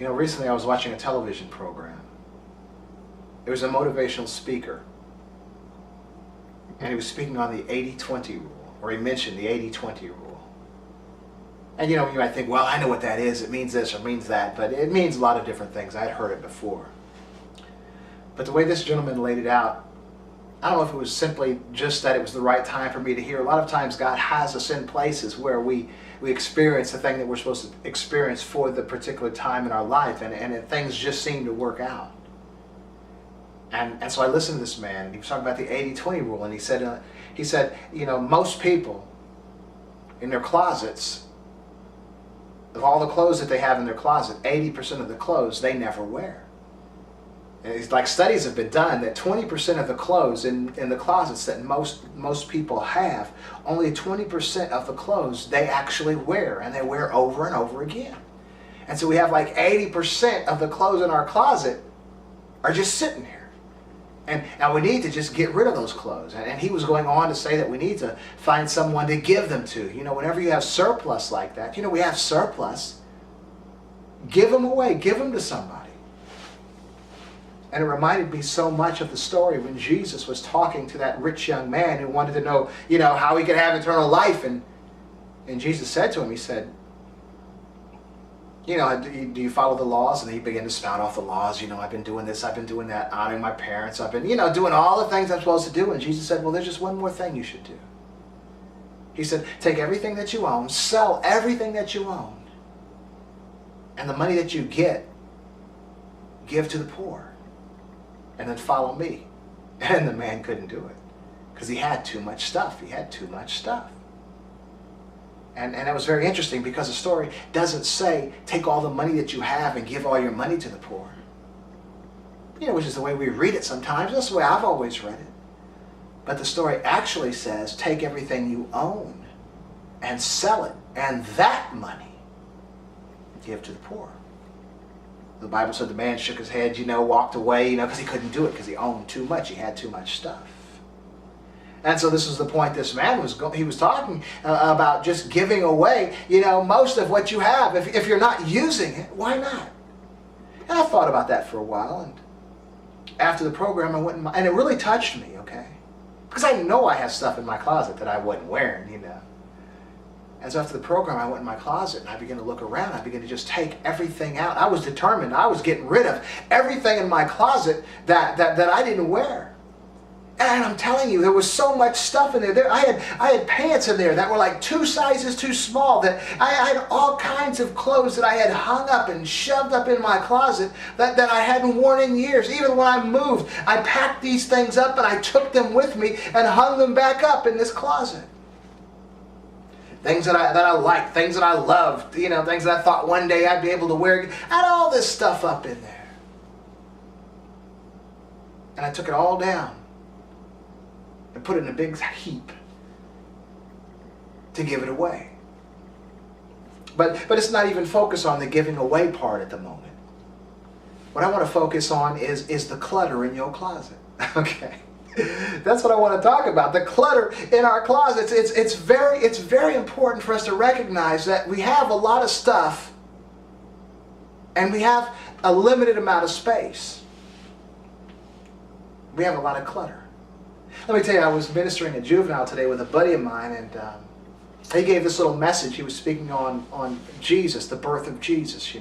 Recently I was watching a television program. It was a motivational speaker. And he was speaking on the 80-20 rule, or he mentioned the 80-20 rule. And you might think, well, I know what that is. It means this or means that, but it means a lot of different things. I'd heard it before. But the way this gentleman laid it out, I don't know if it was simply just that it was the right time for me to hear. A lot of times God has us in places where we experience the thing that we're supposed to experience for the particular time in our life, and things just seem to work out. And so I listened to this man, and he was talking about the 80-20 rule, and he said, most people in their closets, of all the clothes that they have in their closet, 80% of the clothes they never wear. And it's like studies have been done that 20% of the clothes in the closets that most people have, only 20% of the clothes they actually wear, and they wear over and over again. And so we have like 80% of the clothes in our closet are just sitting there. And we need to just get rid of those clothes. And he was going on to say that we need to find someone to give them to. Whenever you have surplus like that, we have surplus, give them away, give them to somebody. And it reminded me so much of the story when Jesus was talking to that rich young man who wanted to know, how he could have eternal life. And Jesus said to him, he said, do you follow the laws? And he began to spout off the laws. I've been doing this, I've been doing that, honoring my parents. I've been, doing all the things I'm supposed to do. And Jesus said, well, there's just one more thing you should do. He said, take everything that you own, sell everything that you own, and the money that you get, give to the poor. And then follow me. And the man couldn't do it because he had too much stuff. He had too much stuff. And it was very interesting because the story doesn't say take all the money that you have and give all your money to the poor. Which is the way we read it sometimes. That's the way I've always read it. But the story actually says take everything you own and sell it, and that money give to the poor. The Bible said the man shook his head, walked away, because he couldn't do it because he owned too much. He had too much stuff. And so this is the point this man was talking about, just giving away, most of what you have. If you're not using it, why not? And I thought about that for a while. And after the program, I went and it really touched me, okay? Because I know I have stuff in my closet that I wasn't wearing, And so after the program, I went in my closet and I began to look around. I began to just take everything out. I was determined. I was getting rid of everything in my closet that I didn't wear. And I'm telling you, there was so much stuff in there. I had pants in there that were like 2 sizes too small. That I had all kinds of clothes that I had hung up and shoved up in my closet that I hadn't worn in years. Even when I moved, I packed these things up and I took them with me and hung them back up in this closet. Things that I liked, things that I loved, things that I thought one day I'd be able to wear. I had all this stuff up in there. And I took it all down and put it in a big heap to give it away. But it's not even focused on the giving away part at the moment. What I want to focus on is the clutter in your closet. Okay. That's what I want to talk about. The clutter in our closets. It's very important for us to recognize that we have a lot of stuff and we have a limited amount of space. We have a lot of clutter. Let me tell you, I was ministering at Juvenile today with a buddy of mine, and he gave this little message. He was speaking on Jesus, the birth of Jesus,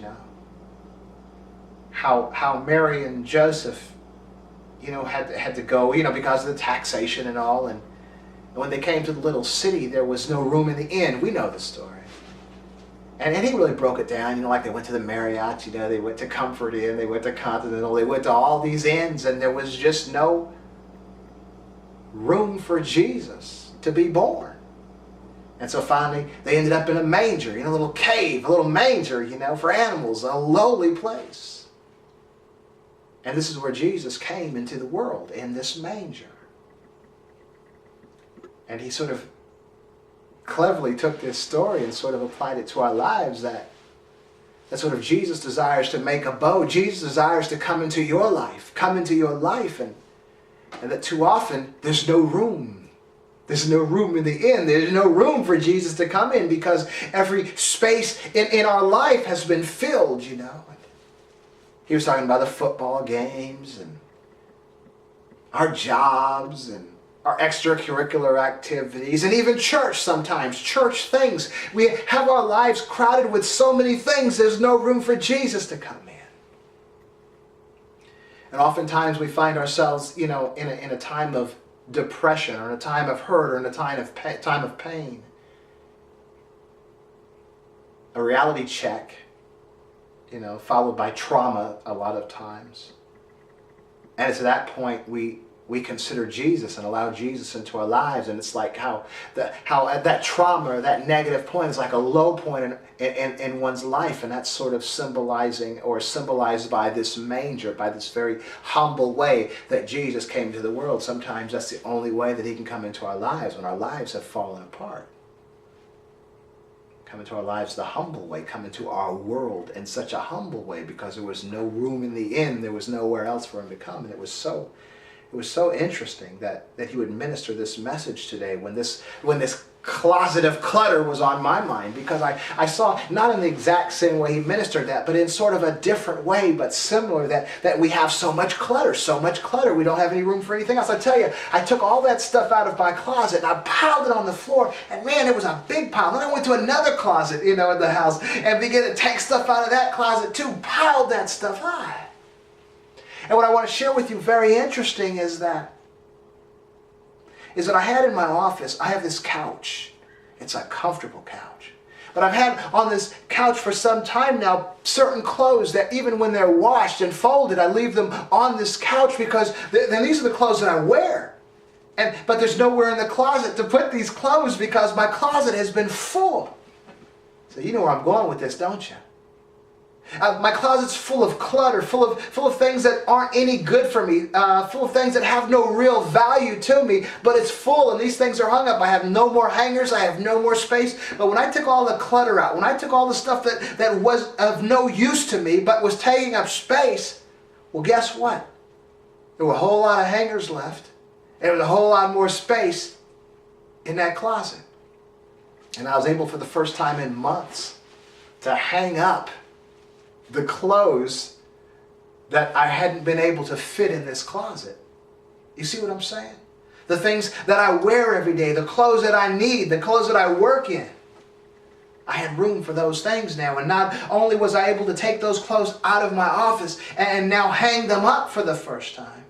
How Mary and Joseph had to go, because of the taxation and all. And when they came to the little city, there was no room in the inn. We know the story. And he really broke it down, like they went to the Marriott, they went to Comfort Inn, they went to Continental, they went to all these inns, and there was just no room for Jesus to be born. And so finally, they ended up in a manger, a little cave, a little manger, for animals, a lowly place. And this is where Jesus came into the world, in this manger. And he sort of cleverly took this story and sort of applied it to our lives, that sort of Jesus desires to make abode. Jesus desires to come into your life, and that too often there's no room. There's no room in the inn. There's no room for Jesus to come in because every space in our life has been filled, He was talking about the football games and our jobs and our extracurricular activities, and even church sometimes, church things. We have our lives crowded with so many things, there's no room for Jesus to come in. And oftentimes we find ourselves, in a time of depression, or in a time of hurt, or in a time of pain. A reality check, followed by trauma a lot of times. And it's at that point we consider Jesus and allow Jesus into our lives, and it's like how at that trauma or that negative point is like a low point in one's life, and that's sort of symbolized by this manger, by this very humble way that Jesus came to the world. Sometimes that's the only way that he can come into our lives when our lives have fallen apart. Come into our lives the humble way, come into our world in such a humble way, because there was no room in the inn, there was nowhere else for him to come. And it was so interesting that he would minister this message today when this closet of clutter was on my mind, because I saw, not in the exact same way he ministered that, but in sort of a different way, but similar, that we have so much clutter, we don't have any room for anything else. I tell you, I took all that stuff out of my closet and I piled it on the floor, and man, it was a big pile. Then I went to another closet, in the house, and began to take stuff out of that closet too, piled that stuff high. And what I want to share with you, very interesting, is that I had in my office, I have this couch. It's a comfortable couch. But I've had on this couch for some time now certain clothes that even when they're washed and folded, I leave them on this couch, because then these are the clothes that I wear. But there's nowhere in the closet to put these clothes, because my closet has been full. So you know where I'm going with this, don't you? My closet's full of clutter, full of things that aren't any good for me, full of things that have no real value to me, but it's full, and these things are hung up. I have no more hangers, I have no more space. But when I took all the clutter out, when I took all the stuff that was of no use to me, but was taking up space, well, guess what? There were a whole lot of hangers left, and there was a whole lot more space in that closet. And I was able, for the first time in months, to hang up the clothes that I hadn't been able to fit in this closet. You see what I'm saying? The things that I wear every day, the clothes that I need, the clothes that I work in. I had room for those things now, and not only was I able to take those clothes out of my office and now hang them up for the first time,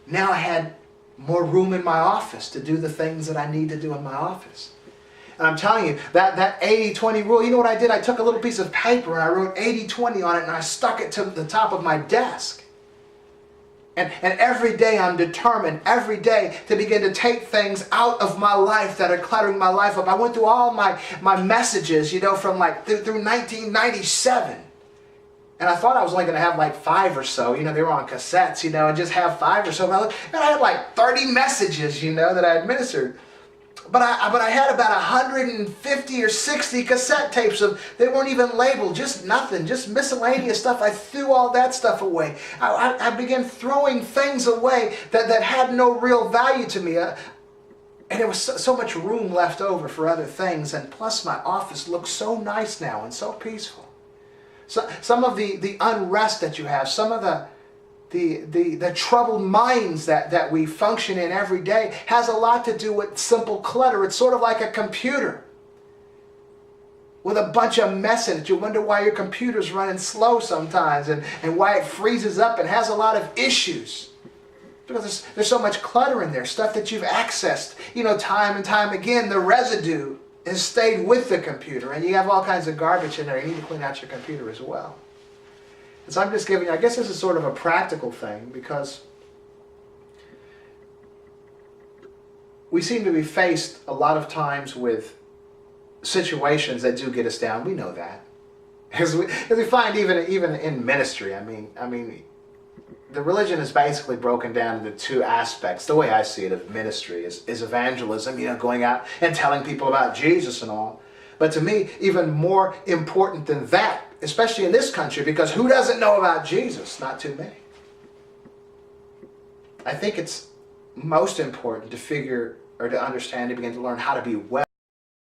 now I had more room in my office to do the things that I need to do in my office. And I'm telling you, that 80-20 rule, you know what I did? I took a little piece of paper and I wrote 80-20 on it, and I stuck it to the top of my desk. And every day I'm determined, every day, to begin to take things out of my life that are cluttering my life up. I went through all my messages, from through 1997. And I thought I was only going to have 5 or so. They were on cassettes, and just have 5 or so. And I had 30 messages, that I administered. But I had about 150 or 60 cassette tapes they weren't even labeled, just nothing, just miscellaneous stuff. I threw all that stuff away. I began throwing things away that had no real value to me. And there was so much room left over for other things. And plus my office looks so nice now and so peaceful. So, some of the unrest that you have, some of the troubled minds that we function in every day has a lot to do with simple clutter. It's sort of like a computer with a bunch of mess in it. You wonder why your computer's running slow sometimes, and why it freezes up and has a lot of issues. Because there's so much clutter in there, stuff that you've accessed, time and time again. The residue has stayed with the computer, and you have all kinds of garbage in there. You need to clean out your computer as well. So I'm just giving you, I guess this is sort of a practical thing, because we seem to be faced a lot of times with situations that do get us down. We know that. As we find even in ministry, I mean, the religion is basically broken down into 2 aspects. The way I see it of ministry is evangelism, going out and telling people about Jesus and all. But to me, even more important than that, especially in this country, because who doesn't know about Jesus? Not too many. I think it's most important to figure, or to understand, to begin to learn how to be well